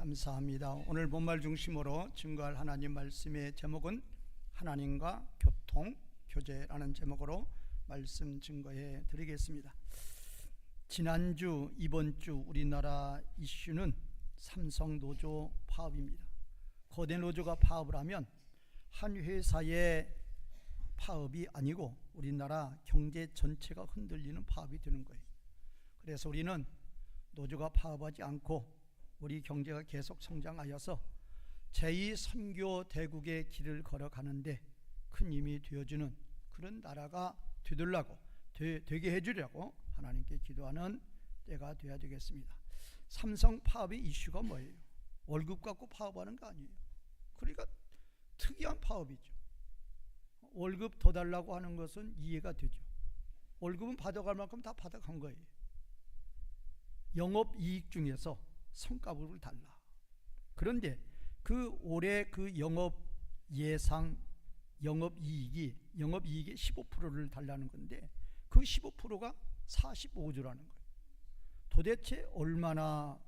감사합니다. 오늘 본말 중심으로 증거할 하나님 말씀의 제목은 하나님과 교통, 교제라는 제목으로 말씀 증거해 드리겠습니다. 지난주, 이번주 우리나라 이슈는 삼성 노조 파업입니다. 거대 노조가 파업을 하면 한 회사의 파업이 아니고 우리나라 경제 전체가 흔들리는 파업이 되는 거예요. 그래서 우리는 노조가 파업하지 않고 우리 경제가 계속 성장하여서 제2선교 대국의 길을 걸어가는데 큰 힘이 되어주는 그런 나라가 되게 해주려고 하나님께 기도하는 때가 되어야 되겠습니다. 삼성 파업의 이슈가 뭐예요? 월급 갖고 파업하는 거 아니에요. 그러니까 특이한 파업이죠. 월급 더 달라고 하는 것은 이해가 되죠. 월급은 받아갈 만큼 다 받아간 거예요. 영업이익 중에서 성과급을 달라. 그런데 그 올해 그 영업이익의 15%를 달라는 건데 그 15%가 45조라는 거예요. 도대체 얼마나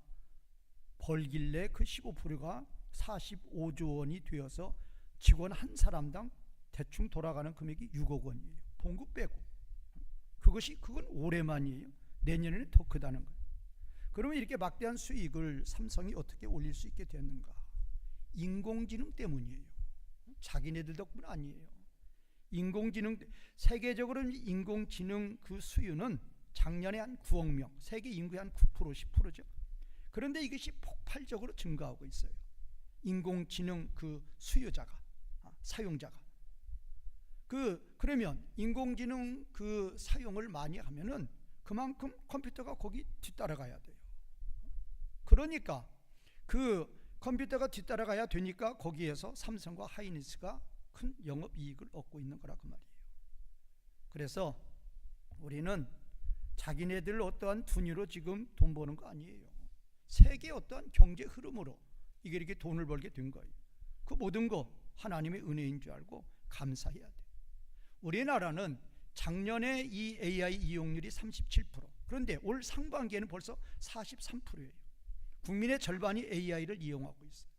벌길래 그 15%가 45조 원이 되어서 직원 한 사람당 대충 돌아가는 금액이 6억 원이에요. 봉급 빼고. 그건 올해만이에요. 내년에는 더 크다는 거예요. 그러면 이렇게 막대한 수익을 삼성이 어떻게 올릴 수 있게 됐는가? 인공지능 때문이에요. 자기네들 덕분 아니에요. 세계적으로 인공지능 그 수요는 작년에 한 9억 명, 세계 인구의 한 9%, 10%죠. 그런데 이것이 폭발적으로 증가하고 있어요. 인공지능 그 사용자가. 그러면 인공지능 그 사용을 많이 하면은 그만큼 컴퓨터가 거기 뒤따라가야 돼요. 그러니까 그 컴퓨터가 뒤따라가야 되니까 거기에서 삼성과 하이닉스가 큰 영업이익을 얻고 있는 거라 그 말이에요. 그래서 우리는 자기네들 어떠한 둔유로 지금 돈 버는 거 아니에요. 세계 어떠한 경제 흐름으로 이게 이렇게 돈을 벌게 된 거예요. 그 모든 거 하나님의 은혜인 줄 알고 감사해야 돼요. 우리나라는 작년에 이 AI 이용률이 37%, 그런데 올 상반기에는 벌써 43%예요. 국민의 절반이 AI를 이용하고 있어요.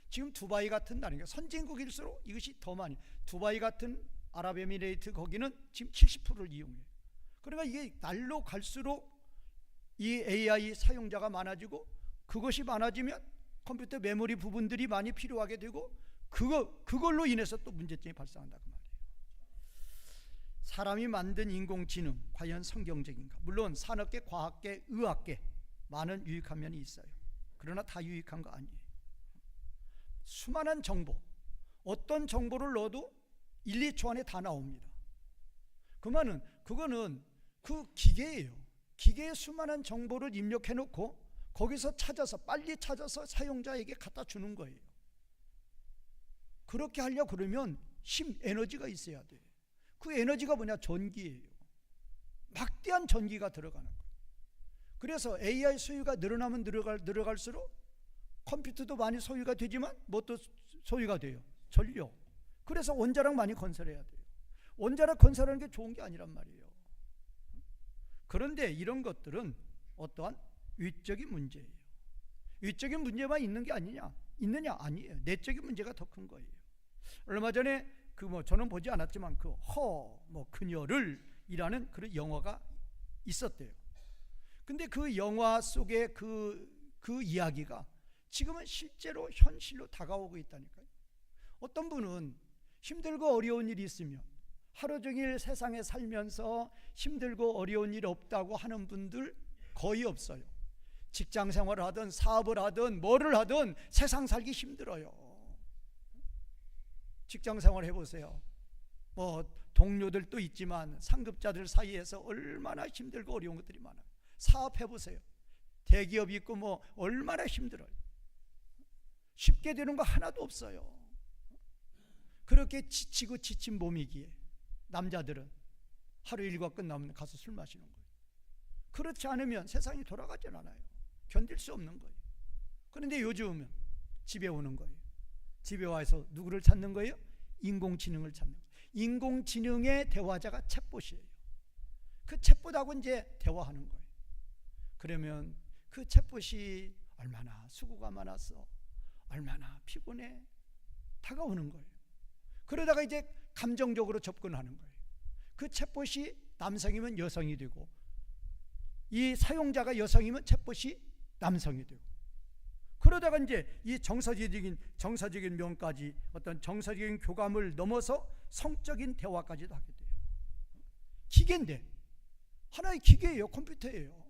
지금 두바이 같은 나라니까 선진국일수록 이것이 더 많이, 두바이 같은 아랍에미레이트 거기는 지금 70%를 이용해요. 그러니까 이게 날로 갈수록 이 AI 사용자가 많아지고 그것이 많아지면 컴퓨터 메모리 부분들이 많이 필요하게 되고 그걸로 인해서 또 문제점이 발생한다 그 말이에요. 사람이 만든 인공지능 과연 성경적인가? 물론 산업계, 과학계, 의학계 많은 유익한 면이 있어요. 그러나 다 유익한 거 아니에요. 수많은 정보, 어떤 정보를 넣어도 1, 2초 안에 다 나옵니다. 그거는 그 기계예요. 기계에 수많은 정보를 입력해 놓고 거기서 빨리 찾아서 사용자에게 갖다 주는 거예요. 그렇게 하려고 그러면 에너지가 있어야 돼요. 그 에너지가 뭐냐? 전기예요. 막대한 전기가 들어가는 거예요. 그래서 AI 소유가 늘어나면 늘어갈수록 컴퓨터도 많이 소유가 되지만 뭣도 소유가 돼요? 전력. 그래서 원자력 많이 건설해야 돼요. 원자력 건설하는 게 좋은 게 아니란 말이에요. 그런데 이런 것들은 어떠한 위적인 문제예요. 위적인 문제만 있는 게 있느냐? 아니에요. 내적인 문제가 더 큰 거예요. 얼마 전에 저는 보지 않았지만 그녀를 이라는 그런 영화가 있었대요. 근데 그 영화 속에 그 이야기가 지금은 실제로 현실로 다가오고 있다니까요. 어떤 분은 힘들고 어려운 일이 있으면 하루 종일 세상에 살면서 힘들고 어려운 일 없다고 하는 분들 거의 없어요. 직장 생활을 하든 사업을 하든 뭐를 하든 세상 살기 힘들어요. 직장 생활 해보세요. 동료들도 있지만 상급자들 사이에서 얼마나 힘들고 어려운 것들이 많아요. 사업해보세요. 대기업 있고 얼마나 힘들어요. 쉽게 되는 거 하나도 없어요. 그렇게 지치고 지친 몸이기에 남자들은 하루 일과 끝나면 가서 술 마시는 거예요. 그렇지 않으면 세상이 돌아가질 않아요. 견딜 수 없는 거예요. 그런데 요즘은 집에 오는 거예요. 집에 와서 누구를 찾는 거예요? 인공지능을 찾는 거예요. 인공지능의 대화자가 챗봇이에요. 그 챗봇하고 이제 대화하는 거예요. 그러면 그 챗봇이 얼마나 수고가 많았어, 얼마나 피곤해, 다가오는 거예요. 그러다가 이제 감정적으로 접근하는 거예요. 그 챗봇이 남성이면 여성이 되고, 이 사용자가 여성이면 챗봇이 남성이 되고, 그러다가 이제 이 정서적인 면까지, 어떤 정서적인 교감을 넘어서 성적인 대화까지도 하게 돼요. 기계인데, 하나의 기계예요. 컴퓨터예요.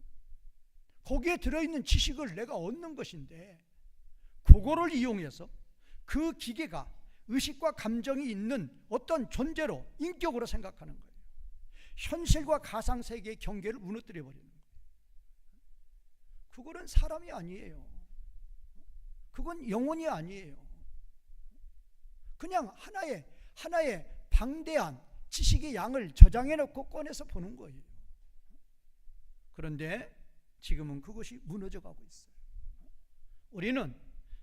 거기에 들어있는 지식을 내가 얻는 것인데, 그거를 이용해서 그 기계가 의식과 감정이 있는 어떤 존재로, 인격으로 생각하는 거예요. 현실과 가상세계의 경계를 무너뜨려 버리는 거예요. 그거는 사람이 아니에요. 그건 영혼이 아니에요. 그냥 하나의 방대한 지식의 양을 저장해 놓고 꺼내서 보는 거예요. 그런데 지금은 그것이 무너져 가고 있어요. 우리는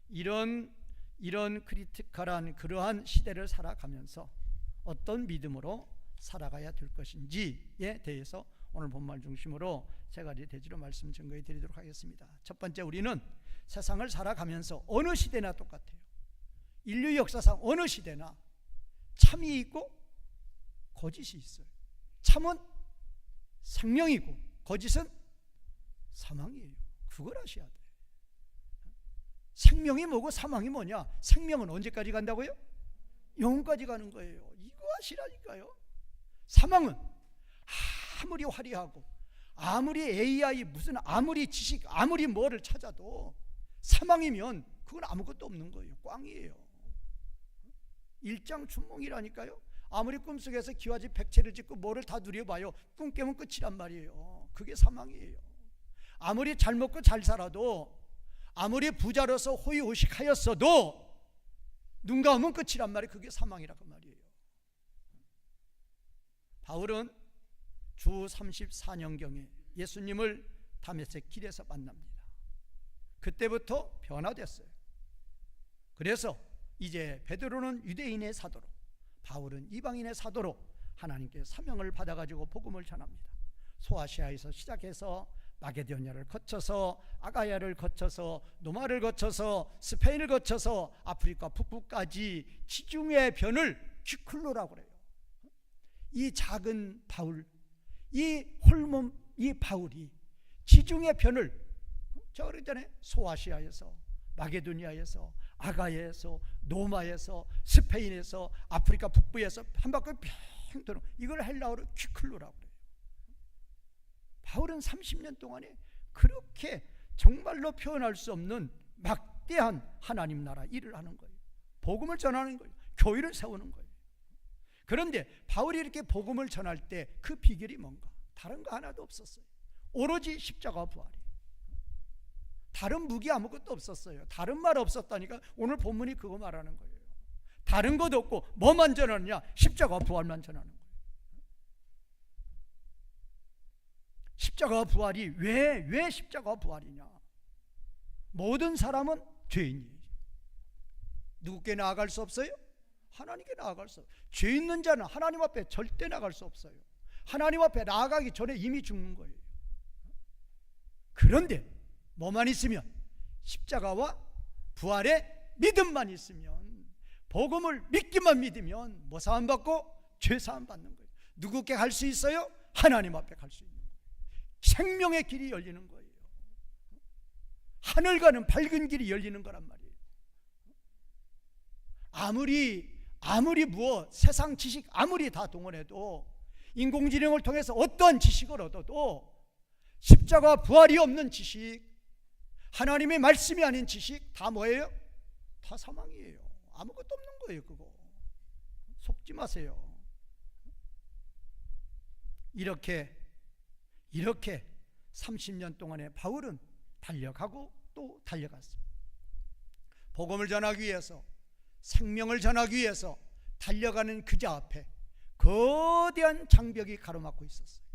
이런 크리티컬한 그러한 시대를 살아가면서 어떤 믿음으로 살아가야 될 것인지에 대해서 오늘 본말 중심으로 세 가지 대지로 말씀 증거해 드리도록 하겠습니다. 첫 번째, 우리는 세상을 살아가면서 어느 시대나 똑같아요. 인류 역사상 어느 시대나 참이 있고 거짓이 있어요. 참은 생명이고 거짓은 사망이에요. 그걸 아셔야 돼요. 생명이 뭐고 사망이 뭐냐? 생명은 언제까지 간다고요? 영혼까지 가는 거예요. 이거 아시라니까요. 사망은 아무리 화려하고 아무리 AI 아무리 지식 아무리 뭐를 찾아도 사망이면 그건 아무것도 없는 거예요. 꽝이에요. 일장춘몽이라니까요. 아무리 꿈속에서 기와집 백채를 짓고 뭐를 다 누려봐요. 꿈 깨면 끝이란 말이에요. 그게 사망이에요. 아무리 잘 먹고 잘 살아도, 아무리 부자로서 호의호식하였어도 눈 감으면 끝이란 말이에요. 그게 사망이라고 말이에요. 바울은 주 34년경에 예수님을 다메섹 길에서 만납니다. 그때부터 변화됐어요. 그래서 이제 베드로는 유대인의 사도로, 바울은 이방인의 사도로 하나님께 사명을 받아가지고 복음을 전합니다. 소아시아에서 시작해서 마게도냐를 거쳐서 아가야를 거쳐서 노마를 거쳐서 스페인을 거쳐서 아프리카 북부까지 지중해 변을 퀴클로라고 그래요. 이 작은 바울, 이 홀몸 이 바울이 지중해 변을, 제가 그랬잖아요. 소아시아에서, 마게도니아에서, 아가야에서, 노마에서, 스페인에서, 아프리카 북부에서 한 바퀴 평 도는, 이걸 헬라어로 퀴클로라고 그래요. 바울은 30년 동안에 그렇게 정말로 표현할 수 없는 막대한 하나님 나라 일을 하는 거예요. 복음을 전하는 거예요. 교회를 세우는 거예요. 그런데 바울이 이렇게 복음을 전할 때 그 비결이 뭔가? 다른 거 하나도 없었어요. 오로지 십자가 부활이에요. 다른 무기 아무것도 없었어요. 다른 말 없었다니까. 오늘 본문이 그거 말하는 거예요. 다른 것도 없고 뭐만 전하느냐? 십자가 부활만 전하는 거예요. 십자가 부활이 왜 십자가 부활이냐? 모든 사람은 죄인이에요. 누구께 나아갈 수 없어요? 하나님께 나아갈 수 없어요. 죄 있는 자는 하나님 앞에 절대 나갈 수 없어요. 하나님 앞에 나아가기 전에 이미 죽는 거예요. 그런데 뭐만 있으면, 십자가와 부활의 믿음만 있으면, 복음을 믿기만 믿으면 뭐 사함 받고 죄 사함 받는 거예요. 누구께 갈 수 있어요? 하나님 앞에 갈 수 있는 거예요. 생명의 길이 열리는 거예요. 하늘 가는 밝은 길이 열리는 거란 말이에요. 아무리 세상 지식 아무리 다 동원해도, 인공지능을 통해서 어떠한 지식을 얻어도 십자가 부활이 없는 지식, 하나님의 말씀이 아닌 지식 다 뭐예요? 다 사망이에요. 아무것도 없는 거예요. 그거 속지 마세요. 이렇게 30년 동안에 바울은 달려가고 또 달려갔습니다. 복음을 전하기 위해서, 생명을 전하기 위해서 달려가는 그자 앞에 거대한 장벽이 가로막고 있었어요.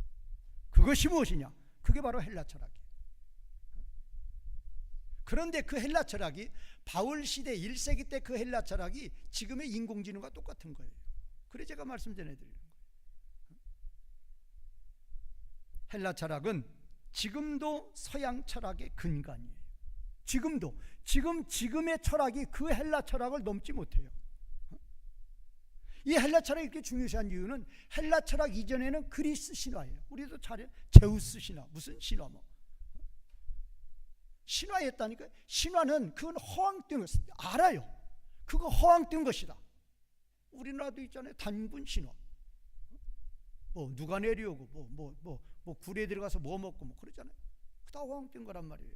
그것이 무엇이냐? 그게 바로 헬라 철학이에요. 그런데 그 헬라 철학이, 바울 시대 1세기 때 그 헬라 철학이 지금의 인공지능과 똑같은 거예요. 그래 제가 말씀 전해드리는 거예요. 헬라 철학은 지금도 서양 철학의 근간이에요. 지금의 철학이 그 헬라 철학을 넘지 못해요. 이 헬라 철학이 이렇게 중요시한 이유는 헬라 철학 이전에는 그리스 신화예요. 우리도 잘해. 제우스 신화, 무슨 신화 뭐. 신화였다니까요. 신화는 그건 허황된 것 알아요. 그거 허황된 것이다. 우리나라도 있잖아요. 단군 신화. 뭐 누가 내려오고 뭐 굴에 들어가서 뭐 먹고 뭐 그러잖아요. 다 허황된 거란 말이에요.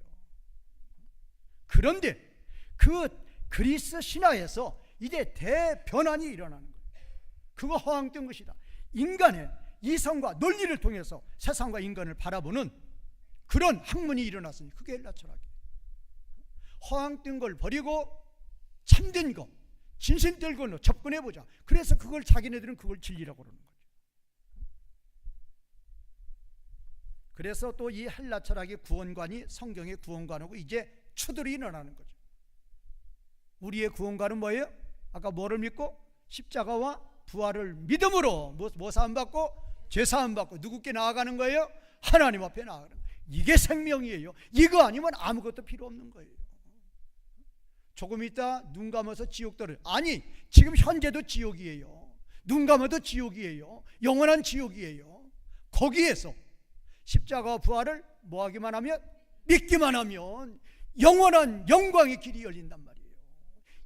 그런데 그 그리스 신화에서 이제 대변환이 일어나는 거예요. 그거 허황된 것이다. 인간의 이성과 논리를 통해서 세상과 인간을 바라보는 그런 학문이 일어났으니 그게 헬라 철학이에요. 허황된 걸 버리고 참된 거, 진실될 걸로 접근해보자. 그래서 그걸 자기네들은 그걸 진리라고 그러는 거죠. 그래서 또 이 헬라 철학의 구원관이 성경의 구원관하고 이제 추들이 일어나는 거죠. 우리의 구원관은 뭐예요? 아까 뭐를 믿고? 십자가와 부활을 믿음으로 뭐 사함받고? 죄 사함받고 누구께 나아가는 거예요? 하나님 앞에 나아가는 거예요. 이게 생명이에요. 이거 아니면 아무것도 필요 없는 거예요. 조금 있다 눈 감아서 지옥 들을. 아니 지금 현재도 지옥이에요. 눈 감아도 지옥이에요. 영원한 지옥이에요. 거기에서 십자가와 부활을 뭐 하기만 하면? 믿기만 하면 영원한 영광의 길이 열린단 말이에요.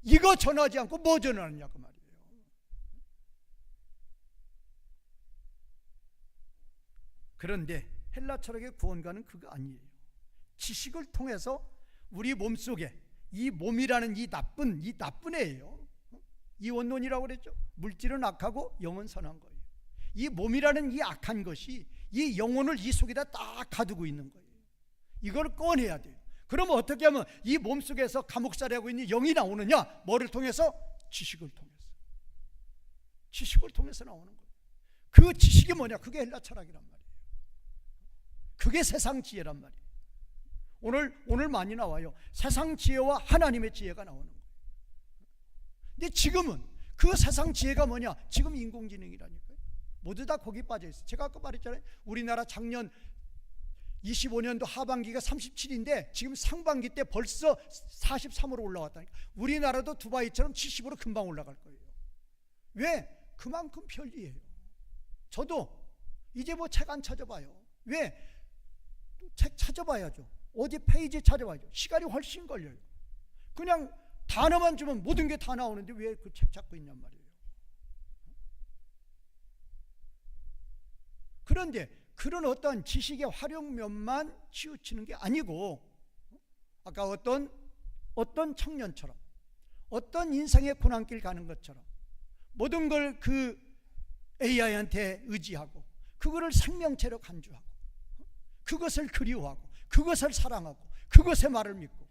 이거 전하지 않고 뭐 전하느냐 그 말이에요. 그런데 헬라 철학의 구원가는 그거 아니에요. 지식을 통해서 우리 몸속에 이 몸이라는 이 나쁜 애예요. 이원론이라고 그랬죠. 물질은 악하고 영은 선한 거예요. 이 몸이라는 이 악한 것이 이 영혼을 이 속에다 딱 가두고 있는 거예요. 이걸 꺼내야 돼요. 그러면 어떻게 하면 이 몸속에서 감옥살이하고 있는 영이 나오느냐? 뭐를 통해서? 지식을 통해서. 지식을 통해서 나오는 거예요. 그 지식이 뭐냐? 그게 헬라 철학이란 말이에요. 그게 세상 지혜란 말이에요. 오늘 많이 나와요. 세상 지혜와 하나님의 지혜가 나오는 거예요. 근데 지금은 그 세상 지혜가 뭐냐? 지금 인공지능이라니까요. 모두 다 거기 빠져 있어요. 제가 아까 말했잖아요. 우리나라 작년 25년도 하반기가 37인데 지금 상반기 때 벌써 43으로 올라왔다니까. 우리나라도 두바이처럼 70으로 금방 올라갈 거예요. 왜? 그만큼 편리해요. 저도 이제 뭐 책 안 찾아봐요. 왜? 책 찾아봐야죠. 어디 페이지 찾아봐야죠. 시간이 훨씬 걸려요. 그냥 단어만 주면 모든 게 다 나오는데 왜 그 책 찾고 있냔 말이에요. 그런데 그런 어떤 지식의 활용면만 치우치는 게 아니고 아까 어떤 청년처럼 어떤 인생의 고난길 가는 것처럼 모든 걸 그 AI한테 의지하고 그거를 생명체로 간주하고 그것을 그리워하고 그것을 사랑하고 그것의 말을 믿고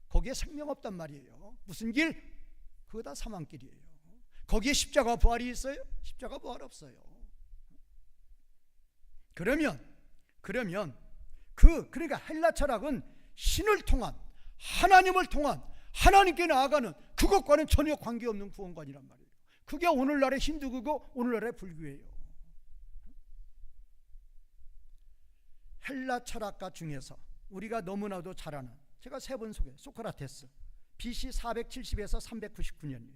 거기에 생명 없단 말이에요. 무슨 길? 그거 다 사망길이에요. 거기에 십자가 부활이 있어요? 십자가 부활 없어요. 그러면 그러니까 헬라 철학은 신을 통한 하나님을 통한 하나님께 나아가는 그것과는 전혀 관계없는 구원관이란 말이에요. 그게 오늘날의 힌두교고 오늘날의 불교예요. 헬라 철학가 중에서 우리가 너무나도 잘 아는 제가 세 번 소개 소크라테스 BC 470에서 399년이에요.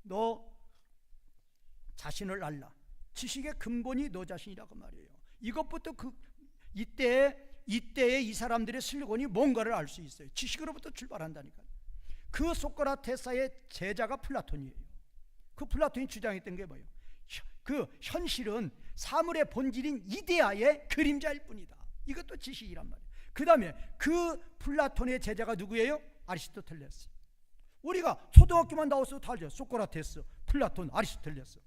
너 자신을 알라. 지식의 근본이 너 자신이라고 말이에요. 이것부터 이때에 이 사람들의 슬로건이 뭔가를 알 수 있어요. 지식으로부터 출발한다니까요. 그 소크라테스의 제자가 플라톤이에요. 그 플라톤이 주장했던 게 뭐예요? 그 현실은 사물의 본질인 이데아의 그림자일 뿐이다. 이것도 지식이란 말이에요. 그 다음에 그 플라톤의 제자가 누구예요? 아리스토텔레스. 우리가 초등학교만 나와서 다 알죠. 소크라테스, 플라톤, 아리스토텔레스.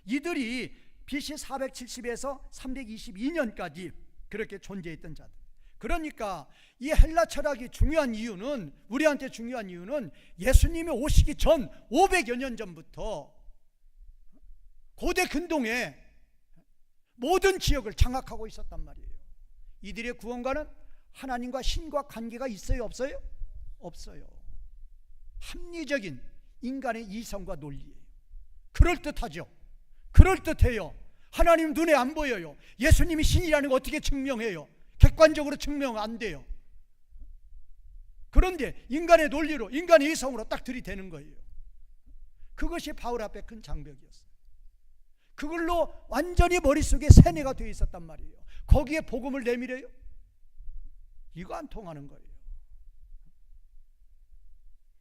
이들이 BC 470에서 322년까지 그렇게 존재했던 자들. 그러니까 이 헬라 철학이 중요한 이유는 우리한테 중요한 이유는 예수님이 오시기 전 500여 년 전부터 고대 근동에 모든 지역을 장악하고 있었단 말이에요. 이들의 구원가는 하나님과 신과 관계가 있어요? 없어요? 없어요. 합리적인 인간의 이성과 논리예요. 그럴듯하죠. 그럴듯해요. 하나님 눈에 안 보여요. 예수님이 신이라는 거 어떻게 증명해요? 객관적으로 증명 안 돼요. 그런데 인간의 논리로, 인간의 이성으로 딱 들이대는 거예요. 그것이 바울 앞에 큰 장벽이었어요. 그걸로 완전히 머릿속에 세뇌가 되어 있었단 말이에요. 거기에 복음을 내밀어요? 이거 안 통하는 거예요.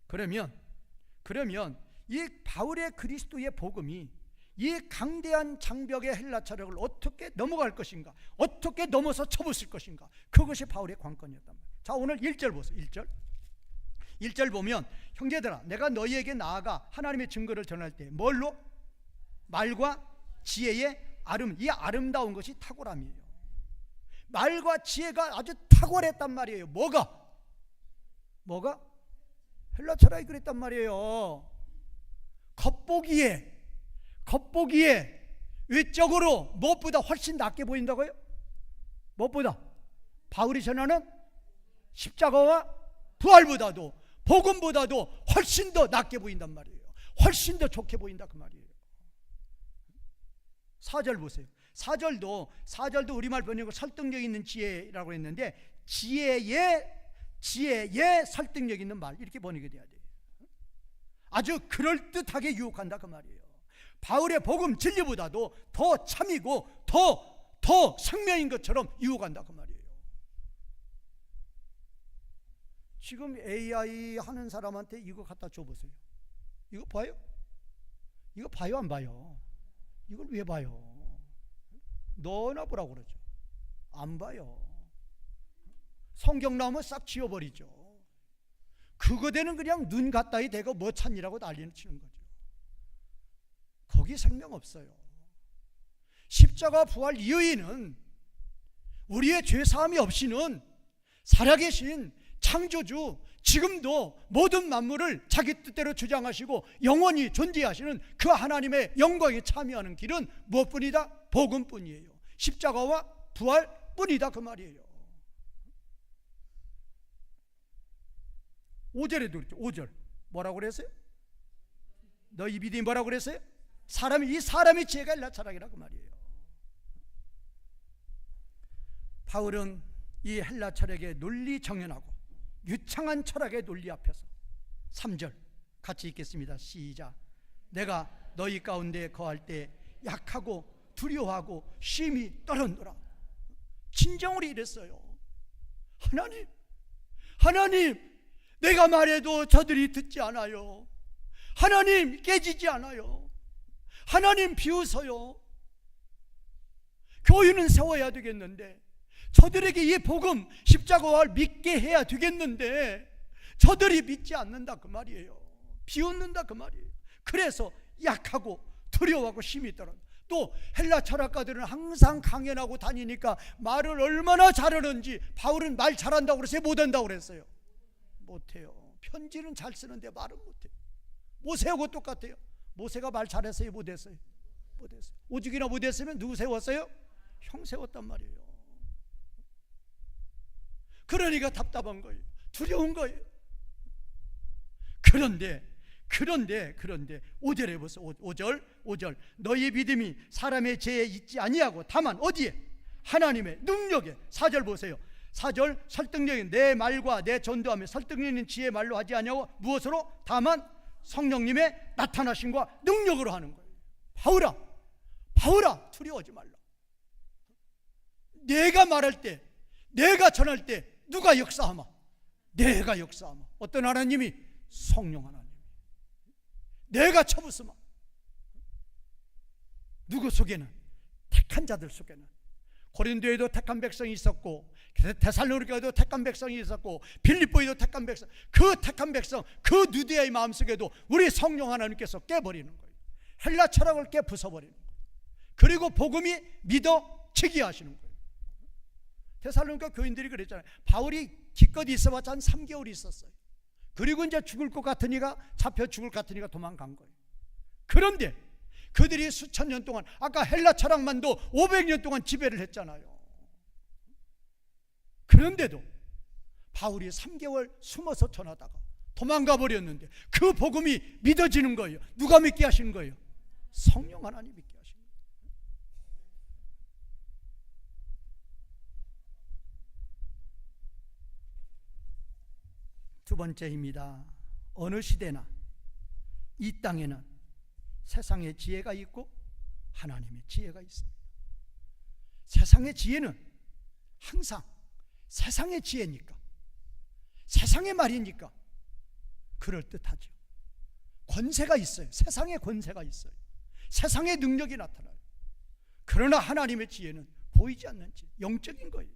그러면 이 바울의 그리스도의 복음이 이 강대한 장벽의 헬라 철학을 어떻게 넘어갈 것인가, 어떻게 넘어서 쳐부술 것인가, 그것이 바울의 관건이었단 말이에요. 자, 오늘 1절 보세요. 1절 보면, 형제들아 내가 너희에게 나아가 하나님의 증거를 전할 때 뭘로? 말과 지혜의 이 아름다운 것이 탁월함이에요. 말과 지혜가 아주 탁월했단 말이에요. 뭐가? 헬라 철학이 그랬단 말이에요. 겉보기에 외적으로 무엇보다 훨씬 낫게 보인다고요? 무엇보다? 바울이 전하는 십자가와 부활보다도, 복음보다도 훨씬 더 낫게 보인단 말이에요. 훨씬 더 좋게 보인다 그 말이에요. 4절 보세요. 4절도 우리말 번역을 설득력 있는 지혜라고 했는데, 지혜의 설득력 있는 말, 이렇게 번역이 돼야 돼요. 아주 그럴듯하게 유혹한다 그 말이에요. 바울의 복음 진리보다도 더 참이고 더 생명인 것처럼 유혹한다 그 말이에요. 지금 AI 하는 사람한테 이거 갖다 줘보세요. 이거 봐요? 이거 봐요 안 봐요? 이걸 왜 봐요? 너나 보라고 그러죠. 안 봐요. 성경 나오면 싹 지워버리죠. 그거대는 그냥 눈 가까이 대고 뭐 찾니라고 난리를 치는 거죠. 거기 생명 없어요. 십자가 부활 이후에는 우리의 죄사함이 없이는 살아계신 창조주, 지금도 모든 만물을 자기 뜻대로 주장하시고 영원히 존재하시는 그 하나님의 영광에 참여하는 길은 무엇뿐이다? 복음뿐이에요. 십자가와 부활뿐이다 그 말이에요. 5절에도 그렇죠. 5절 뭐라고 그랬어요? 너희 믿음이 뭐라고 그랬어요? 이 사람의 지혜가 헬라 철학이라 그 말이에요. 바울은 이 헬라 철학의 논리 정연하고 유창한 철학의 논리 앞에서 3절 같이 읽겠습니다. 시작. 내가 너희 가운데 거할 때 약하고 두려워하고 심히 떨었노라. 진정으로 이랬어요. 하나님 내가 말해도 저들이 듣지 않아요. 하나님 깨지지 않아요. 하나님 비웃어요. 교회는 세워야 되겠는데, 저들에게 이 복음 십자가를 믿게 해야 되겠는데 저들이 믿지 않는다 그 말이에요. 비웃는다 그 말이에요. 그래서 약하고 두려워하고 심히 떨어. 또 헬라 철학가들은 항상 강연하고 다니니까 말을 얼마나 잘하는지, 바울은 말 잘한다고 그랬어요? 못한다고 그랬어요? 못해요. 편지는 잘 쓰는데 말은 못해요. 모세하고 똑같아요. 모세가 말 잘했어요? 못했어요? 못했어요. 오죽이나 못했으면 누구 세웠어요? 형 세웠단 말이에요. 그러니까 답답한 거예요. 두려운 거예요. 그런데 5절에 보세요. 5절 너희 믿음이 사람의 죄에 있지 아니하고 다만 어디에? 하나님의 능력에. 4절 보세요. 4절 설득력이 내 말과 내 전도하며 설득력 있는 지혜의 말로 하지 아니하고 무엇으로? 다만 성령님의 나타나심과 능력으로 하는 거예요. 바울아 두려워하지 말라. 내가 말할 때, 내가 전할 때 누가 역사하마? 내가 역사하마. 어떤 하나님이? 성령 하나님. 내가 쳐부수마. 누구 속에는? 택한 자들 속에는. 고린도에도 택한 백성이 있었고, 데살로니가에도 택한 백성이 있었고, 빌립보에도 택한 백성, 그 택한 백성, 그 누디아의 마음속에도 우리 성령 하나님께서 깨버리는 거예요. 헬라 철학을 깨 부숴버리는 거예요. 그리고 복음이 믿어지게 하시는 거예요. 데살로니가 교인들이 그랬잖아요. 바울이 기껏 있어봤자 한 3개월 있었어요. 그리고 이제 죽을 것 같으니까, 잡혀 죽을 것 같으니까 도망간 거예요. 그런데 그들이 수천 년 동안, 아까 헬라 철학만도 500년 동안 지배를 했잖아요. 그런데도 바울이 3개월 숨어서 전하다가 도망가 버렸는데 그 복음이 믿어지는 거예요. 누가 믿게 하시는 거예요? 성령 하나님 믿게 하시는 거예요. 두 번째입니다. 어느 시대나 이 땅에는 세상의 지혜가 있고 하나님의 지혜가 있습니다. 세상의 지혜는 항상 세상의 지혜니까, 세상의 말이니까 그럴듯하죠. 권세가 있어요. 세상의 권세가 있어요. 세상의 능력이 나타나요. 그러나 하나님의 지혜는 보이지 않는 지혜, 영적인 거예요.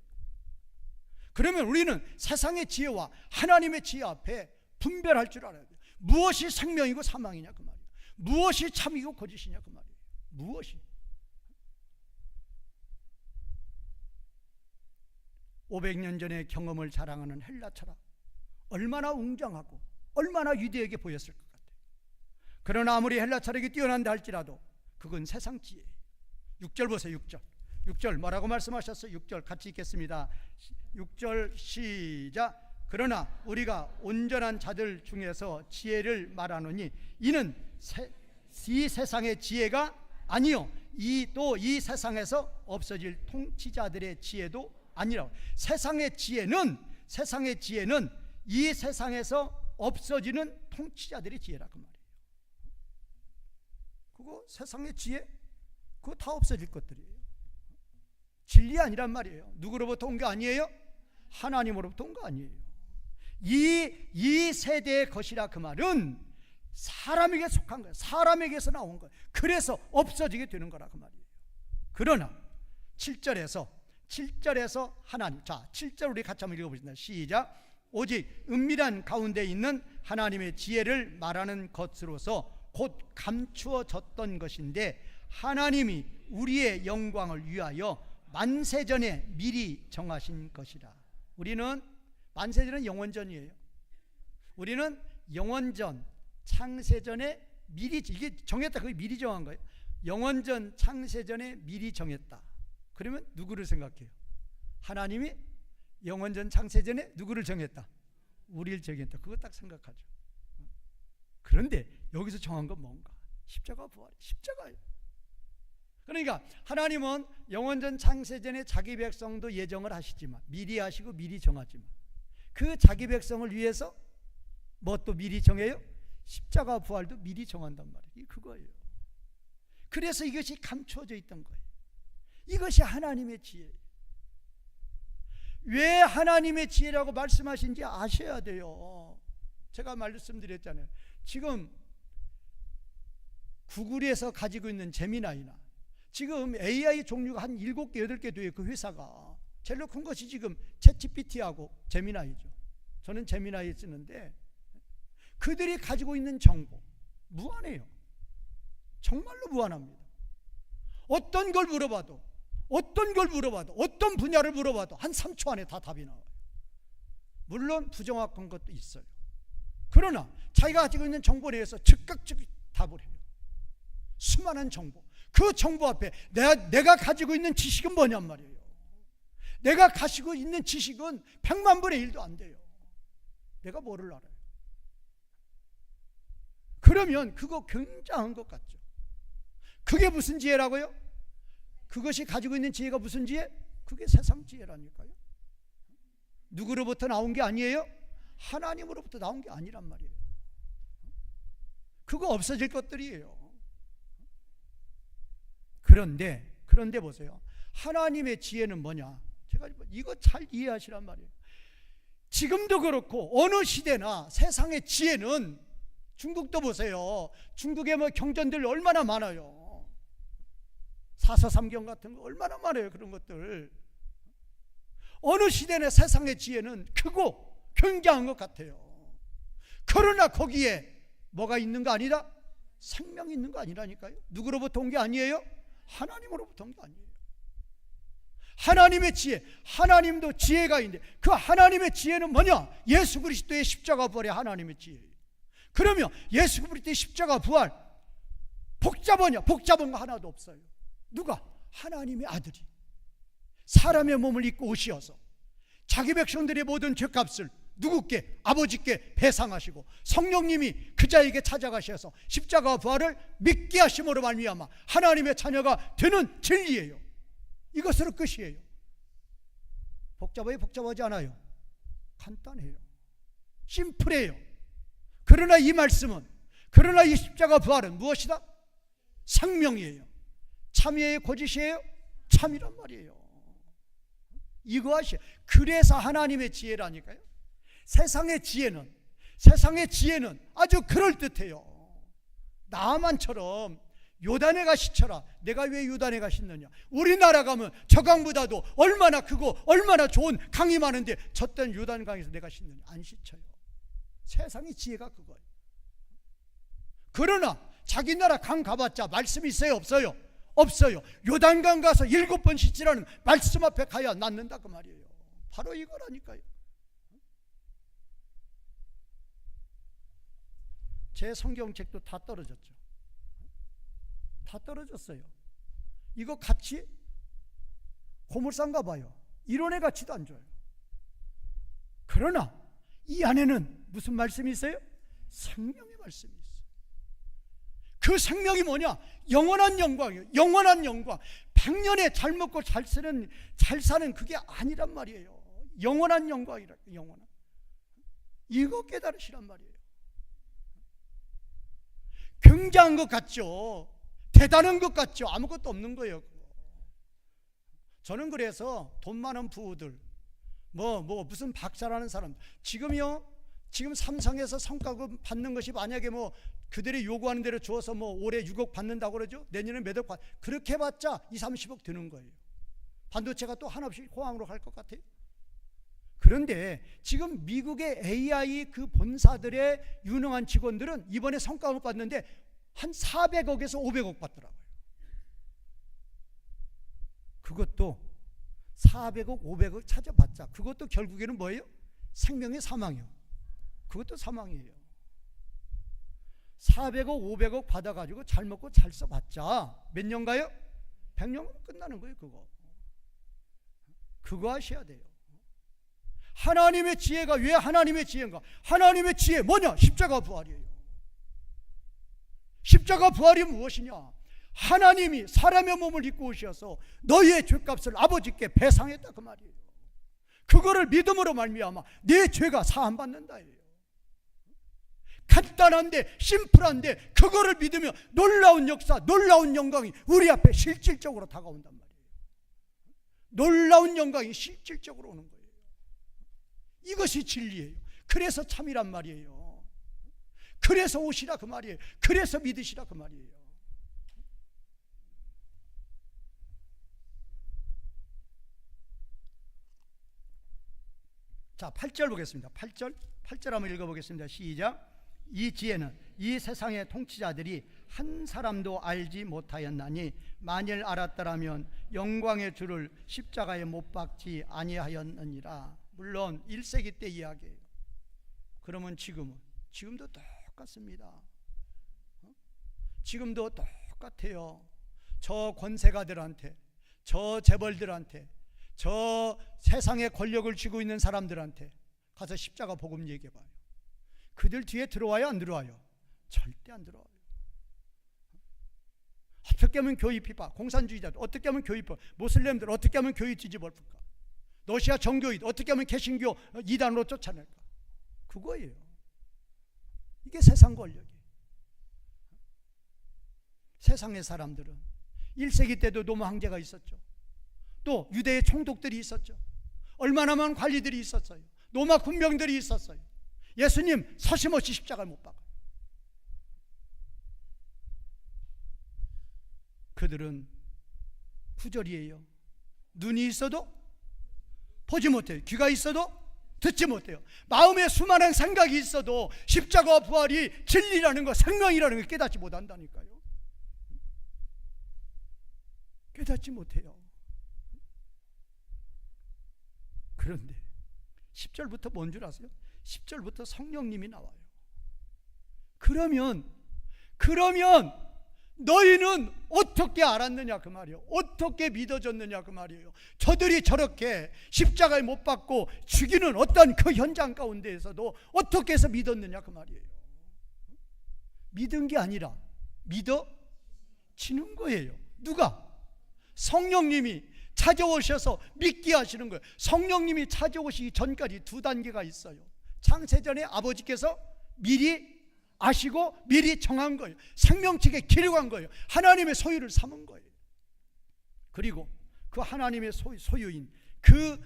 그러면 우리는 세상의 지혜와 하나님의 지혜 앞에 분별할 줄 알아야 돼요. 무엇이 생명이고 사망이냐 그 말이에요. 무엇이 참이고 거짓이냐 그 말이에요. 무엇이. 500년 전의 경험을 자랑하는 헬라 철학, 얼마나 웅장하고 얼마나 위대하게 보였을 것 같아요. 그러나 아무리 헬라 철학이 뛰어난다 할지라도 그건 세상 지혜예요. 6절 보세요. 6절 뭐라고 말씀하셨어요? 6절 같이 읽겠습니다. 6절 시작. 그러나 우리가 온전한 자들 중에서 지혜를 말하노니 이는 이 세상의 지혜가 아니요 또 이 세상에서 없어질 통치자들의 지혜도 아니라. 세상의 지혜는 이 세상에서 없어지는 통치자들의 지혜라 그 말이에요. 그거 세상의 지혜 그거 다 없어질 것들이에요. 진리 아니란 말이에요. 누구로부터 온 게 아니에요? 하나님으로부터 온 거 아니에요. 이 세대의 것이라 그 말은 사람에게 속한 거예요. 사람에게서 나온 거예요. 그래서 없어지게 되는 거라 그 말이에요. 그러나 7절에서 하나님, 자 7절 우리 같이 한번 읽어보겠습니다. 시작. 오직 은밀한 가운데 있는 하나님의 지혜를 말하는 것으로서 곧 감추어졌던 것인데 하나님이 우리의 영광을 위하여 만세전에 미리 정하신 것이라. 우리는 만세전은 영원전이에요. 우리는 영원전 창세전에 미리, 이게 정했다, 그게 미리 정한 거예요. 영원전 창세전에 미리 정했다. 그러면 누구를 생각해요? 하나님이 영원전 창세전에 누구를 정했다? 우리를 정했다. 그거 딱 생각하죠. 그런데 여기서 정한 건 뭔가? 십자가 부활, 십자가예요. 그러니까 하나님은 영원전 창세전에 자기 백성도 예정을 하시지만, 미리 하시고 미리 정하지만, 그 자기 백성을 위해서 뭐 또 미리 정해요? 십자가 부활도 미리 정한단 말이에요. 그거예요. 그래서 이것이 감추어져 있던 거예요. 이것이 하나님의 지혜예요. 왜 하나님의 지혜라고 말씀하신지 아셔야 돼요. 제가 말씀드렸잖아요. 지금 구글에서 가지고 있는 제미나이나 지금 AI 종류가 한 7개, 8개 돼요. 그 회사가 제일 큰 것이 지금 챗GPT하고 제미나이죠. 저는 제미나이 쓰는데 그들이 가지고 있는 정보 무한해요. 정말로 무한합니다. 어떤 걸 물어봐도 어떤 분야를 물어봐도 한 3초 안에 다 답이 나와요. 물론 부정확한 것도 있어요. 그러나 자기가 가지고 있는 정보 내에서 즉각 답을 해요. 수많은 정보, 그 정보 앞에 내가 가지고 있는 지식은 뭐냔 말이에요. 내가 가지고 있는 지식은 100만 분의 1도 안 돼요. 내가 뭐를 알아요? 그러면 그거 굉장한 것 같죠. 그게 무슨 지혜라고요? 그것이 가지고 있는 지혜가 무슨 지혜? 그게 세상 지혜라니까요. 누구로부터 나온 게 아니에요? 하나님으로부터 나온 게 아니란 말이에요. 그거 없어질 것들이에요. 그런데 보세요. 하나님의 지혜는 뭐냐? 제가 이거 잘 이해하시란 말이에요. 지금도 그렇고 어느 시대나 세상의 지혜는, 중국도 보세요. 중국에 뭐 경전들 얼마나 많아요. 사서삼경 같은 거 얼마나 많아요. 그런 것들. 어느 시대나 세상의 지혜는 크고 굉장한 것 같아요. 그러나 거기에 뭐가 있는 거 아니라? 생명이 있는 거 아니라니까요. 누구로부터 온 게 아니에요? 하나님으로부터 온 게 아니에요. 하나님의 지혜, 하나님도 지혜가 있는데 그 하나님의 지혜는 뭐냐? 예수 그리스도의 십자가 부활이 하나님의 지혜예요. 그러면 예수 그리스도의 십자가 부활 복잡하냐? 복잡한 거 하나도 없어요. 누가? 하나님의 아들이 사람의 몸을 입고 오시어서 자기 백성들의 모든 죄값을 누구께? 아버지께 배상하시고 성령님이 그 자에게 찾아가셔서 십자가 부활을 믿게 하심으로 말미암아 하나님의 자녀가 되는 진리예요. 이것으로 끝이에요. 복잡해요? 복잡하지 않아요? 간단해요. 심플해요. 그러나 이 말씀은, 그러나 이 십자가 부활은 무엇이다? 생명이에요. 참이에요? 거짓이에요? 참이란 말이에요. 이거 아시죠? 그래서 하나님의 지혜라니까요. 세상의 지혜는 아주 그럴듯해요. 나만처럼 요단에 가시쳐라. 내가 왜 요단에 가시느냐? 우리나라 가면 저 강보다도 얼마나 크고 얼마나 좋은 강이 많은데 저땐 요단강에서 내가 씻느냐? 안 씻어요. 세상의 지혜가 그거예요. 그러나 자기 나라 강 가봤자 말씀이 있어요? 없어요? 없어요. 요단강 가서 7번 씻지라는 말씀 앞에 가야 낫는다 그 말이에요. 바로 이거라니까요. 제 성경책도 다 떨어졌죠. 다 떨어졌어요. 이거 같이 고물상가 봐요. 이론의 가치도 안 줘요. 그러나 이 안에는 무슨 말씀이 있어요? 생명의 말씀이 있어요. 그 생명이 뭐냐? 영원한 영광이에요. 영원한 영광. 100년에 잘 먹고 잘 사는 그게 아니란 말이에요. 영원한 영광이라. 영원한. 이거 깨달으시란 말이에요. 굉장한 것 같죠? 대단한 것 같죠? 아무것도 없는 거예요. 저는 그래서 돈 많은 부부들, 무슨 박사라는 사람, 지금 삼성에서 성과급 받는 것이 만약에 그들이 요구하는 대로 주어서 올해 6억 받는다고 그러죠? 내년에 몇 억 그렇게 해봤자 2, 30억 드는 거예요. 반도체가 또 한없이 호황으로 갈 것 같아요. 그런데 지금 미국의 AI 그 본사들의 유능한 직원들은 이번에 성과급 받는데 한 400억에서 500억 받더라고요. 그것도 400억, 500억 찾아봤자 그것도 결국에는 뭐예요? 생명의 사망이요. 그것도 사망이에요. 400억, 500억 받아가지고 잘 먹고 잘 써봤자 몇 년가요? 100년은 끝나는 거예요. 그거 하셔야 돼요. 하나님의 지혜가 왜 하나님의 지혜인가? 하나님의 지혜 뭐냐? 십자가 부활이에요. 십자가 부활이 무엇이냐? 하나님이 사람의 몸을 입고 오셔서 너희의 죄값을 아버지께 배상했다 그 말이에요. 그거를 믿음으로 말미암아 내 죄가 사함받는다예요. 간단한데 심플한데 그거를 믿으며 놀라운 역사, 놀라운 영광이 우리 앞에 실질적으로 다가온단 말이에요. 놀라운 영광이 실질적으로 오는 거예요. 이것이 진리예요. 그래서 참이란 말이에요. 그래서 오시라 그 말이에요. 그래서 믿으시라 그 말이에요. 자, 8절 보겠습니다. 8절 한번 읽어보겠습니다. 시작. 이 지혜는 이 세상의 통치자들이 한 사람도 알지 못하였나니 만일 알았더라면 영광의 주를 십자가에 못 박지 아니하였느니라. 물론 1세기 때 이야기예요. 그러면 지금도 똑같습니다. 지금도 똑같아요. 저 권세가들한테, 저 재벌들한테, 저 세상의 권력을 쥐고 있는 사람들한테 가서 십자가 복음 얘기해봐요. 그들 뒤에 들어와요? 안 들어와요? 절대 안 들어와요. 어떻게 하면 교회 비파, 공산주의자들 어떻게 하면 교회 비파, 모슬렘들 어떻게 하면 교회 뒤집어볼까, 러시아 정교인 어떻게 하면 개신교 이단으로 쫓아낼까. 그거예요. 이게 세상 권력이에요. 세상의 사람들은 1세기 때도 로마 황제가 있었죠. 또 유대의 총독들이 있었죠. 얼마나 많은 관리들이 있었어요. 로마 군병들이 있었어요. 예수님 서심없이 십자가를 못 박아요. 그들은 구절이에요. 눈이 있어도 보지 못해요. 귀가 있어도 듣지 못해요. 마음에 수많은 생각이 있어도 십자가와 부활이 진리라는 거, 생명이라는 걸 깨닫지 못한다니까요. 깨닫지 못해요. 그런데 10절부터 뭔 줄 아세요? 10절부터 성령님이 나와요. 그러면 너희는 어떻게 알았느냐 그 말이에요. 어떻게 믿어졌느냐 그 말이에요. 저들이 저렇게 십자가에 못 박고 죽이는 어떤 그 현장 가운데에서도 어떻게 해서 믿었느냐 그 말이에요. 믿은 게 아니라 믿어지는 거예요. 누가? 성령님이 찾아오셔서 믿게 하시는 거예요. 성령님이 찾아오시기 전까지 두 단계가 있어요. 창세전에 아버지께서 미리 아시고 미리 정한 거예요. 생명책에 기록한 거예요. 하나님의 소유를 삼은 거예요. 그리고 그 하나님의 소유인 그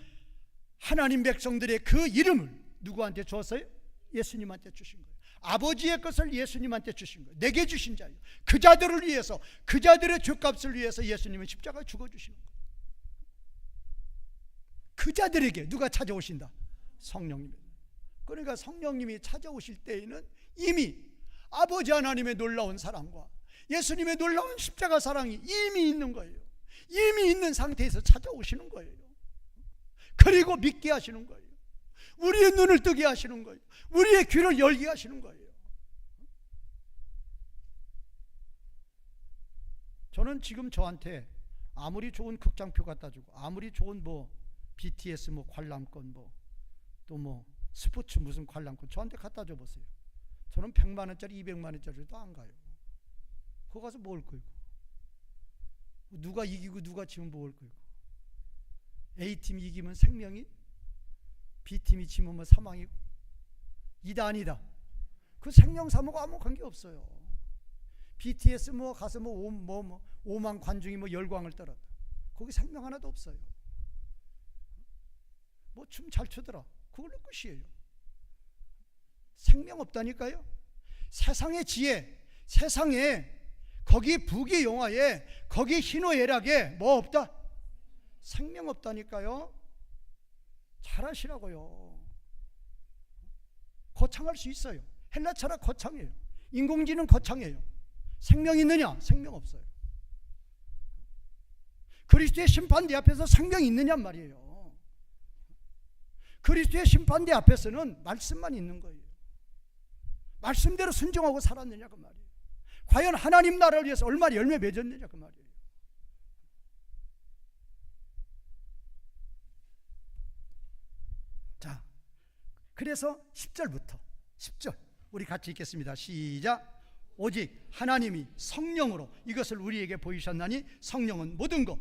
하나님 백성들의 그 이름을 누구한테 주었어요? 예수님한테 주신 거예요. 아버지의 것을 예수님한테 주신 거예요. 내게 주신 자예요. 그 자들을 위해서, 그 자들의 죄값을 위해서 예수님은 십자가에 죽어주시는 거예요. 그 자들에게 누가 찾아오신다? 성령님. 그러니까 성령님이 찾아오실 때에는 이미 아버지 하나님의 놀라운 사랑과 예수님의 놀라운 십자가 사랑이 이미 있는 거예요. 이미 있는 상태에서 찾아오시는 거예요. 그리고 믿게 하시는 거예요. 우리의 눈을 뜨게 하시는 거예요. 우리의 귀를 열게 하시는 거예요. 저는 지금 저한테 아무리 좋은 극장표 갖다 주고 아무리 좋은 BTS 관람권 또 스포츠 무슨 관람권 저한테 갖다 줘 보세요. 저는 100만 원짜리 200만 원짜리도 안 가요. 그거 가서 뭘 끌고, 누가 이기고 누가 지면 뭘 끌고, A팀이 이기면 생명이, B팀이 지면 사망이고, 이다 아니다. 그 생명 사모고 아무 관계 없어요. BTS 가서 5만 관중이 열광을 떨었다. 거기 생명 하나도 없어요. 춤 잘 추더라. 그걸로 끝이에요. 생명 없다니까요. 세상의 지혜, 세상에 거기 부귀 영화에 거기 희노애락에 없다? 생명 없다니까요. 잘하시라고요. 거창할 수 있어요. 헬라 철학 거창해요. 인공지능 거창해요. 생명 있느냐? 생명 없어요. 그리스도의 심판대 앞에서 생명이 있느냔 말이에요. 그리스도의 심판대 앞에서는 말씀만 있는 거예요. 말씀대로 순종하고 살았느냐 그 말이에요. 과연 하나님 나라를 위해서 얼마나 열매 맺었느냐 그 말이에요. 자, 그래서 10절 우리 같이 읽겠습니다. 시작. 오직 하나님이 성령으로 이것을 우리에게 보이셨나니 성령은 모든 것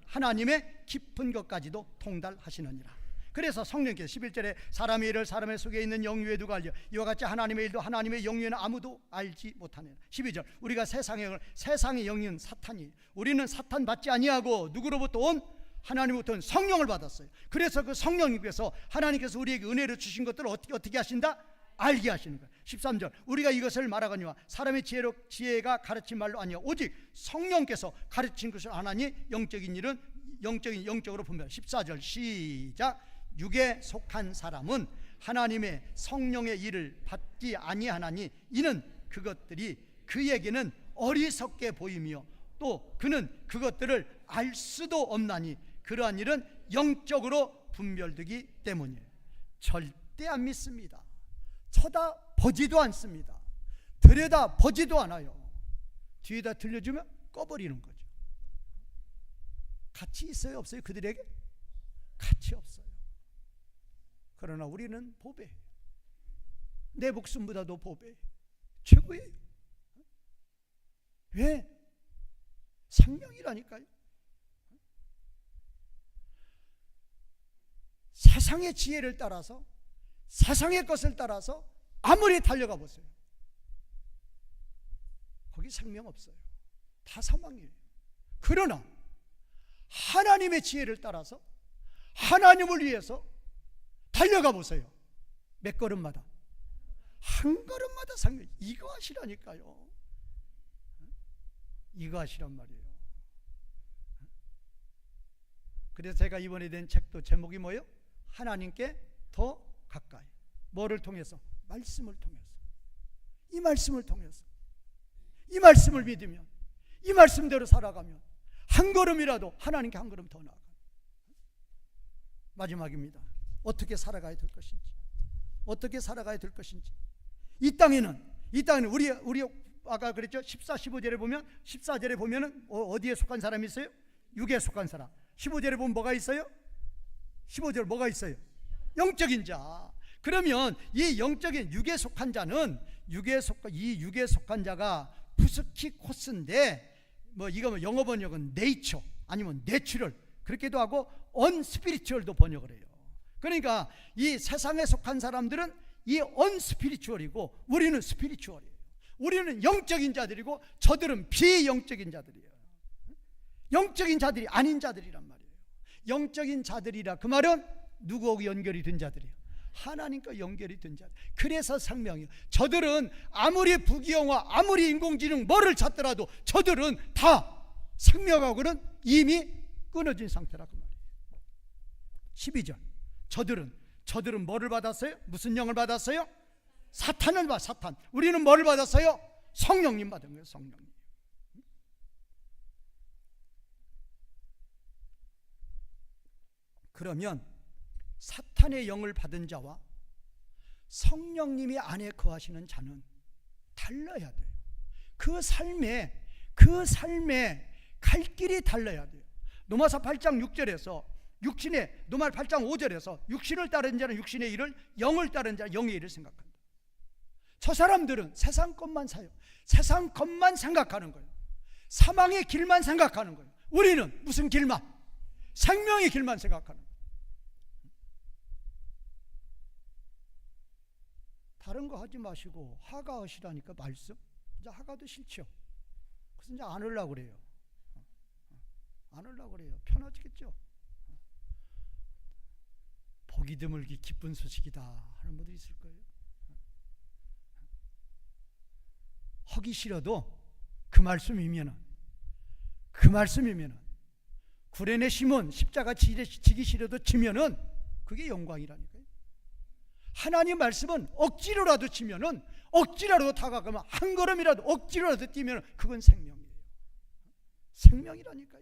하나님의 깊은 것까지도 통달하시느니라. 그래서 성령께서 11절에 사람의 일을 사람의 속에 있는 영유에 누가 알려? 이와 같이 하나님의 일도 하나님의 영유에는 아무도 알지 못하느니라. 12절 우리가 세상의 영은 사탄이에요. 우리는 사탄 받지 아니하고 누구로부터 온? 하나님부터 온 성령을 받았어요. 그래서 그 성령님께서 하나님께서 우리에게 은혜를 주신 것들을 어떻게 하신다? 알게 하시는 거예요. 13절 우리가 이것을 말하거니와 사람의 지혜가 가르친 말로 아니요 오직 성령께서 가르친 것을 안 하니 영적인 일은 영적으로 분별. 14절 시작. 육에 속한 사람은 하나님의 성령의 일을 받지 아니하나니 이는 그것들이 그에게는 어리석게 보이며 또 그는 그것들을 알 수도 없나니 그러한 일은 영적으로 분별되기 때문이에요. 절대 안 믿습니다. 쳐다보지도 않습니다. 들여다보지도 않아요. 뒤에다 들려주면 꺼버리는 거죠. 가치 있어요 없어요? 그들에게 가치 없어요. 그러나 우리는 보배, 내 목숨보다도 보배 최고예요. 왜? 생명이라니까요. 세상의 지혜를 따라서 세상의 것을 따라서 아무리 달려가 보세요. 거기 생명 없어요. 다 사망이에요. 그러나 하나님의 지혜를 따라서 하나님을 위해서 달려가 보세요. 몇 걸음마다 한 걸음마다 생명. 이거 하시라니까요. 이거 하시란 말이에요. 그래서 제가 이번에 낸 책도 제목이 뭐예요? 하나님께 더 가까이. 뭐를 통해서? 말씀을 통해서. 이 말씀을 통해서, 이 말씀을 믿으면, 이 말씀대로 살아가면 한 걸음이라도 하나님께 한 걸음 더 나아가. 마지막입니다. 어떻게 살아가야 될 것인지, 어떻게 살아가야 될 것인지. 이 땅에는 우리 아까 그랬죠? 14, 15절에 보면, 14절에 보면은 어디에 속한 사람이 있어요? 육에 속한 사람. 15절에 보면 뭐가 있어요? 15절 뭐가 있어요? 영적인 자. 그러면 이 영적인 육에 속한 자는 이 육에 속한 자가 푸스키코스인데 이거 영어 번역은 네이처 아니면 내추럴 그렇게도 하고 언스피리추얼도 번역을 해요. 그러니까 이 세상에 속한 사람들은 이 언스피리추얼이고 우리는 스피리추얼이에요. 우리는 영적인 자들이고 저들은 비영적인 자들이에요. 영적인 자들이 아닌 자들이란 말이에요. 영적인 자들이라 그 말은 누구하고 연결이 된 자들이에요? 하나님과 연결이 된 자들. 그래서 생명이에요. 저들은 아무리 부귀영화, 아무리 인공지능 뭐를 찾더라도 저들은 다 생명하고는 이미 끊어진 상태라 그 말이에요. 12절. 저들은 뭐를 받았어요? 무슨 영을 받았어요? 사탄을 받. 사탄. 우리는 뭐를 받았어요? 성령님 받은 거예요. 성령님. 그러면 사탄의 영을 받은 자와 성령님이 안에 거하시는 자는 달라야 돼요. 그 삶에 갈 길이 달라야 돼요. 로마서 8장 6절에서 로마 8장 5절에서 육신을 따르는 자는 육신의 일을, 영을 따르는 자는 영의 일을 생각한다. 저 사람들은 세상 것만 사요. 세상 것만 생각하는 거예요. 사망의 길만 생각하는 거예요. 우리는 무슨 길만? 생명의 길만 생각하는 거예요. 다른 거 하지 마시고 하가 하시라니까 말씀. 이제 하가도 싫죠. 그래서 이제 안 하려고 그래요. 안 하려고 그래요. 편하겠죠. 복이 드물기 기쁜 소식이다 하는 분들이 있을 거예요. 하기 싫어도 그 말씀이면은 구레네 시몬 십자가 지기 싫어도 지면은 그게 영광이라니까요. 하나님 말씀은 억지로라도 지면은, 억지로라도 다가가면, 한 걸음이라도 억지로라도 뛰면은 그건 생명이에요. 생명이라니까요.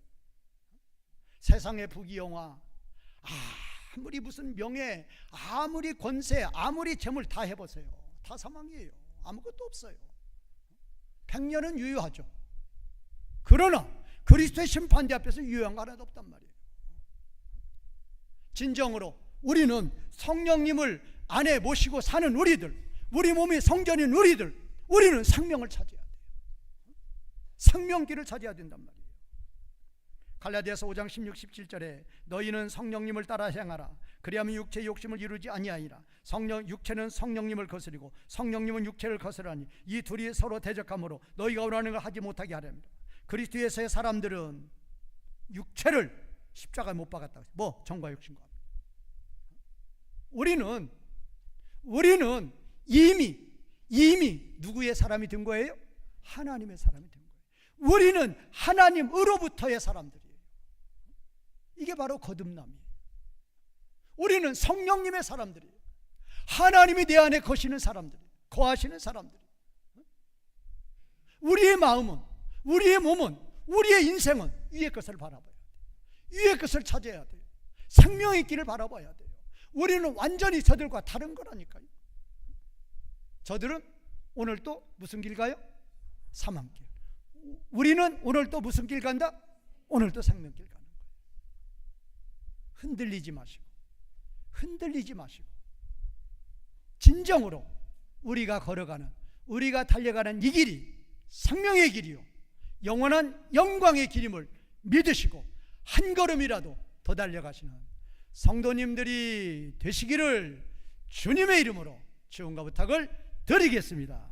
세상의 부귀영화, 아무리 무슨 명예, 아무리 권세, 아무리 재물 다 해보세요. 다 사망이에요. 아무것도 없어요. 100년은 유효하죠. 그러나 그리스도의 심판대 앞에서 유효한 거 하나도 없단 말이에요. 진정으로 우리는 성령님을 안에 모시고 사는 우리들, 우리 몸이 성전인 우리는 생명을 찾아야 돼요. 생명길을 찾아야 된단 말이에요. 갈라디아서 5장 16, 17절에 너희는 성령님을 따라 행하라. 그리하면 육체의 욕심을 이루지 아니하리라. 육체는 성령님을 거스리고 성령님은 육체를 거스르니 이 둘이 서로 대적하므로 너희가 원하는 걸 하지 못하게 하렵니다. 그리스도에서의 사람들은 육체를 십자가에 못 박았다. 뭐? 정과 육신과. 우리는 이미 누구의 사람이 된 거예요? 하나님의 사람이 된 거예요. 우리는 하나님으로부터의 사람들이에요. 이게 바로 거듭남이에요. 우리는 성령님의 사람들이에요. 하나님이 내 안에 거하시는 사람들이에요. 우리의 마음은, 우리의 몸은, 우리의 인생은 위의 것을 바라봐야 돼요. 위의 것을 찾아야 돼요. 생명의 길을 바라봐야 돼요. 우리는 완전히 저들과 다른 거라니까요. 저들은 오늘 또 무슨 길 가요? 사망길. 우리는 오늘 또 무슨 길 간다? 오늘 또 생명길 가는 거예요. 흔들리지 마시고 진정으로 우리가 달려가는 이 길이 생명의 길이요 영원한 영광의 길임을 믿으시고 한 걸음이라도 더 달려가시는 성도님들이 되시기를 주님의 이름으로 축원과 부탁을 드리겠습니다.